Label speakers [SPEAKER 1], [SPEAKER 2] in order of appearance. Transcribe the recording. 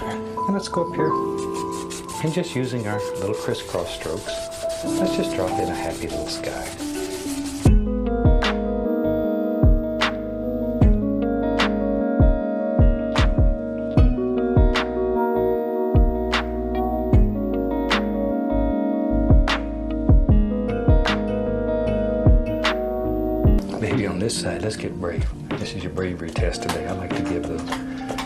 [SPEAKER 1] And let's go up here and just using our little crisscross strokes, let's just drop in a happy little sky. Maybe on this side, let's get brave. This is your bravery test today. I like to give those.